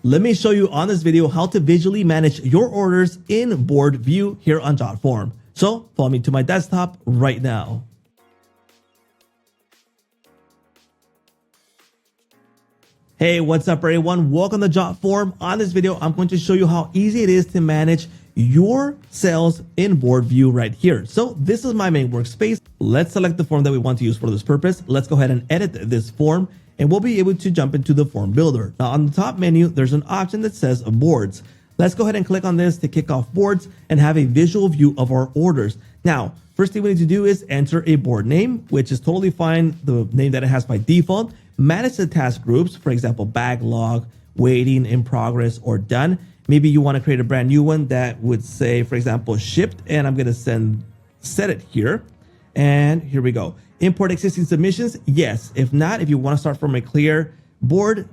Let me show you on this video how to visually manage your orders in board view here on Jotform. So follow me to my desktop right now. Hey, what's up everyone? Welcome to Jotform. On this video, I'm going to show you how easy it is to manage your sales in board view right here. So this is my main workspace. Let's select the form that we want to use for this purpose. Let's go ahead and edit this form and we'll be able to jump into the form builder. Now on the top menu, there's an option that says boards. Let's go ahead and click on this to kick off boards and have a visual view of our orders. Now, first thing we need to do is enter a board name, which is totally fine, the name that it has by default. Manage the task groups, for example, backlog, waiting, in progress, or done. Maybe you want to create a brand new one that would say, for example, shipped, and I'm going to set it here. And here we go. Import existing submissions. Yes. If not, if you want to start from a clear board,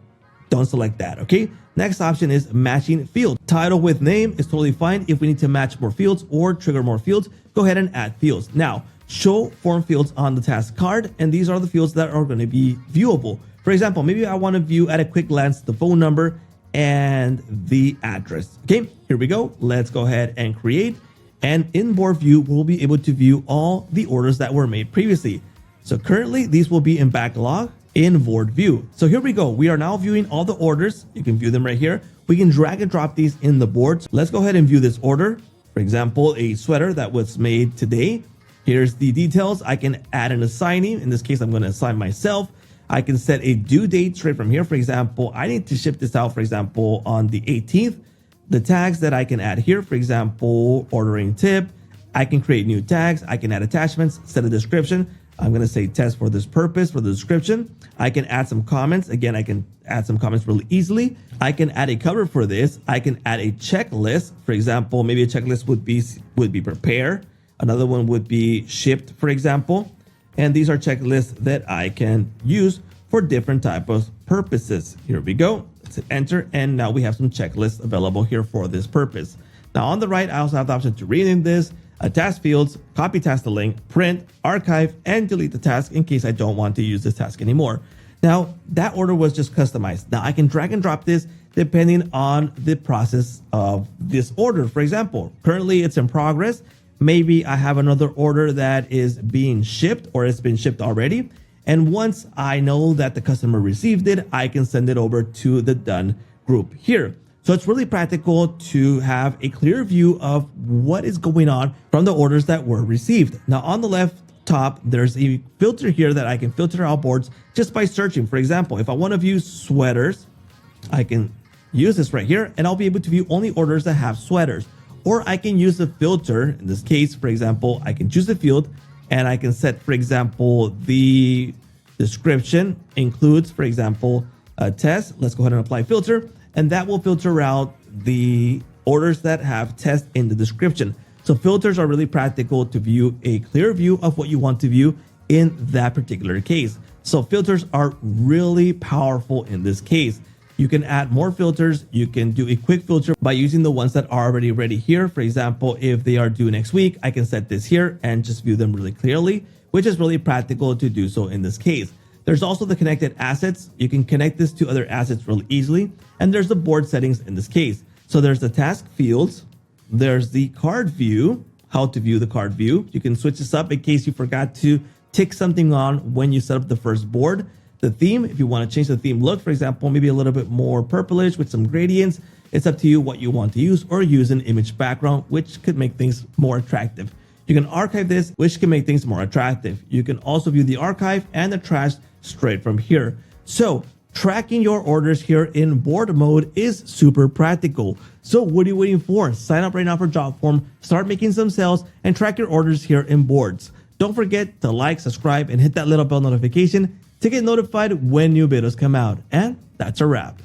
don't select that. Okay. Next option is matching field. Title with name is totally fine. If we need to match more fields or trigger more fields, go ahead and add fields. Now, show form fields on the task card. And these are the fields that are going to be viewable. For example, maybe I want to view at a quick glance the phone number and the address. Okay, here we go. Let's go ahead and create. And in board view, we'll be able to view all the orders that were made previously. So currently these will be in backlog in board view. So here we go. We are now viewing all the orders. You can view them right here. We can drag and drop these in the boards. Let's go ahead and view this order. For example, a sweater that was made today. Here's the details. I can add an assignee. In this case, I'm going to assign myself. I can set a due date straight from here. For example, I need to ship this out, for example, on the 18th. The tags that I can add here, for example, ordering tip. I can create new tags. I can add attachments, set a description. I'm going to say test for this purpose for the description. I can add some comments. Again, I can add some comments really easily. I can add a cover for this. I can add a checklist. For example, maybe a checklist would be prepare. Another one would be shipped, for example. And these are checklists that I can use for different type of purposes. Here we go. Let's hit enter. And now we have some checklists available here for this purpose. Now on the right, I also have the option to rename this, attach fields, copy task the link, print, archive, and delete the task in case I don't want to use this task anymore. Now that order was just customized. Now I can drag and drop this depending on the process of this order. For example, currently it's in progress. Maybe I have another order that is being shipped or it's been shipped already. And once I know that the customer received it, I can send it over to the done group here. So it's really practical to have a clear view of what is going on from the orders that were received. Now on the left top, there's a filter here that I can filter out boards just by searching. For example, if I want to view sweaters, I can use this right here and I'll be able to view only orders that have sweaters. Or I can use the filter. In this case, for example, I can choose the field and I can set, for example, the description includes, for example, a test. Let's go ahead and apply filter. And that will filter out the orders that have test in the description. So filters are really practical to view a clear view of what you want to view in that particular case. So filters are really powerful in this case. You can add more filters. You can do a quick filter by using the ones that are already ready here. For example, if they are due next week, I can set this here and just view them really clearly, which is really practical to do so in this case. There's also the connected assets. You can connect this to other assets really easily. And there's the board settings in this case. So there's the task fields. There's the card view, how to view the card view. You can switch this up in case you forgot to tick something on when you set up the first board. The theme, if you want to change the theme look, for example, maybe a little bit more purplish with some gradients, it's up to you what you want to use, or use an image background, which could make things more attractive. You can archive this, which can make things more attractive. You can also view the archive and the trash straight from here. So tracking your orders here in board mode is super practical. So what are you waiting for? Sign up right now for Jotform, start making some sales, and track your orders here in boards. Don't forget to like, subscribe, and hit that little bell notification to get notified when new videos come out. And that's a wrap.